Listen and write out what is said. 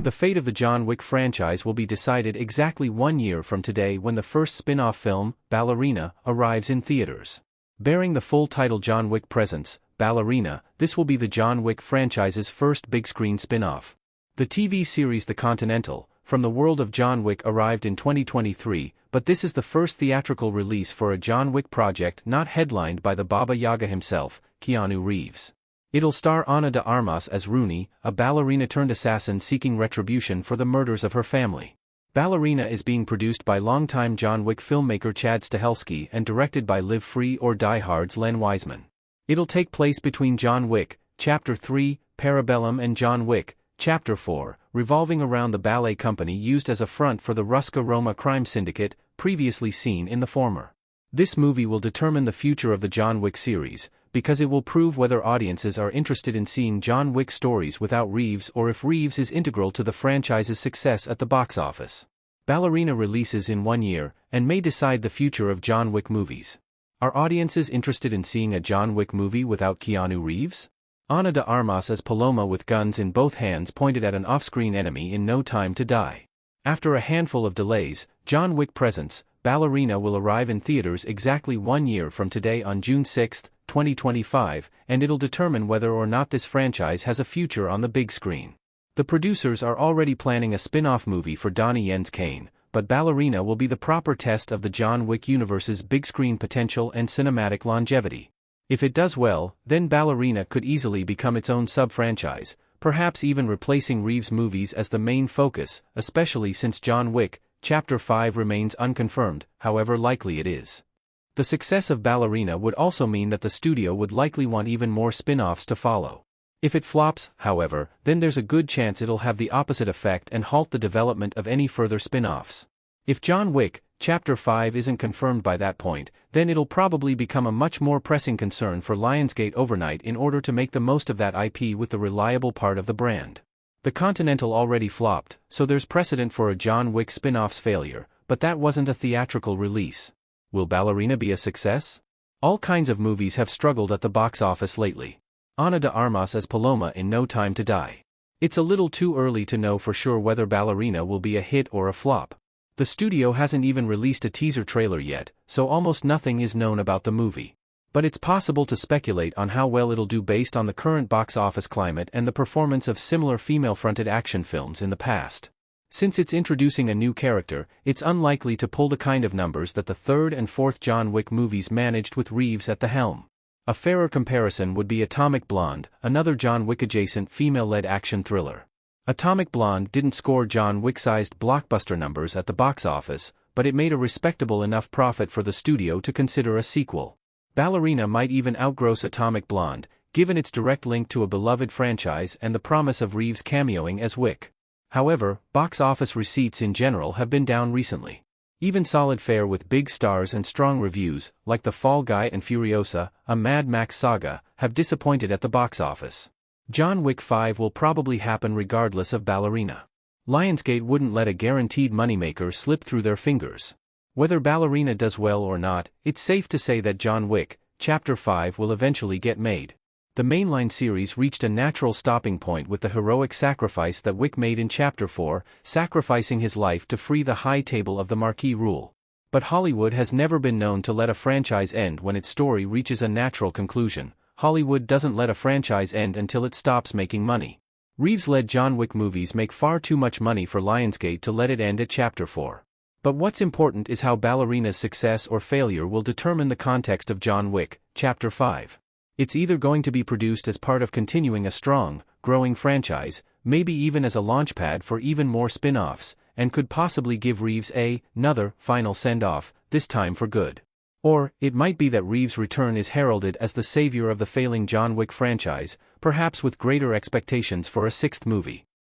The fate of the John Wick franchise will be decided exactly 1 year from today when the first spin-off film, Ballerina, arrives in theaters. Bearing the full title John Wick Presents, Ballerina, this will be the John Wick franchise's first big-screen spin-off. The TV series The Continental, from the world of John Wick arrived in 2023, but this is the first theatrical release for a John Wick project not headlined by the Baba Yaga himself, Keanu Reeves. It'll star Ana de Armas as Rooney, a ballerina-turned-assassin seeking retribution for the murders of her family. Ballerina is being produced by longtime John Wick filmmaker Chad Stahelski and directed by Live Free or Die Hard's Len Wiseman. It'll take place between John Wick, Chapter 3, Parabellum and John Wick, Chapter 4, revolving around the ballet company used as a front for the Ruska Roma crime syndicate, previously seen in the former. This movie will determine the future of the John Wick series, because it will prove whether audiences are interested in seeing John Wick stories without Reeves or if Reeves is integral to the franchise's success at the box office. Ballerina releases in 1 year, and may decide the future of John Wick movies. Are audiences interested in seeing a John Wick movie without Keanu Reeves? Ana de Armas as Paloma with guns in both hands pointed at an off-screen enemy in No Time to Die. After a handful of delays, John Wick Presents, Ballerina will arrive in theaters exactly 1 year from today on June 6, 2025, and it'll determine whether or not this franchise has a future on the big screen. The producers are already planning a spin-off movie for Donnie Yen's Kane, but Ballerina will be the proper test of the John Wick universe's big-screen potential and cinematic longevity. If it does well, then Ballerina could easily become its own sub-franchise, perhaps even replacing Reeves' movies as the main focus, especially since John Wick, Chapter 5 remains unconfirmed, however likely it is. The success of Ballerina would also mean that the studio would likely want even more spin-offs to follow. If it flops, however, then there's a good chance it'll have the opposite effect and halt the development of any further spin-offs. If John Wick, Chapter 5 isn't confirmed by that point, then it'll probably become a much more pressing concern for Lionsgate overnight in order to make the most of that IP with the reliable part of the brand. The Continental already flopped, so there's precedent for a John Wick spin-off's failure, but that wasn't a theatrical release. Will Ballerina be a success? All kinds of movies have struggled at the box office lately. Ana de Armas as Paloma in No Time to Die. It's a little too early to know for sure whether Ballerina will be a hit or a flop. The studio hasn't even released a teaser trailer yet, so almost nothing is known about the movie. But it's possible to speculate on how well it'll do based on the current box office climate and the performance of similar female-fronted action films in the past. Since it's introducing a new character, it's unlikely to pull the kind of numbers that the third and fourth John Wick movies managed with Reeves at the helm. A fairer comparison would be Atomic Blonde, another John Wick-adjacent female-led action thriller. Atomic Blonde didn't score John Wick-sized blockbuster numbers at the box office, but it made a respectable enough profit for the studio to consider a sequel. Ballerina might even outgross Atomic Blonde, given its direct link to a beloved franchise and the promise of Reeves cameoing as Wick. However, box office receipts in general have been down recently. Even solid fare with big stars and strong reviews, like The Fall Guy and Furiosa, a Mad Max saga, have disappointed at the box office. John Wick 5 will probably happen regardless of Ballerina. Lionsgate wouldn't let a guaranteed moneymaker slip through their fingers. Whether Ballerina does well or not, it's safe to say that John Wick, Chapter 5 will eventually get made. The mainline series reached a natural stopping point with the heroic sacrifice that Wick made in Chapter 4, sacrificing his life to free the high table of the Marquis rule. But Hollywood has never been known to let a franchise end when its story reaches a natural conclusion. Hollywood doesn't let a franchise end until it stops making money. Reeves-led John Wick movies make far too much money for Lionsgate to let it end at Chapter 4. But what's important is how Ballerina's success or failure will determine the context of John Wick, Chapter 5. It's either going to be produced as part of continuing a strong, growing franchise, maybe even as a launchpad for even more spin-offs, and could possibly give Reeves another final send-off, this time for good. Or, it might be that Reeves' return is heralded as the savior of the failing John Wick franchise, perhaps with greater expectations for a sixth movie.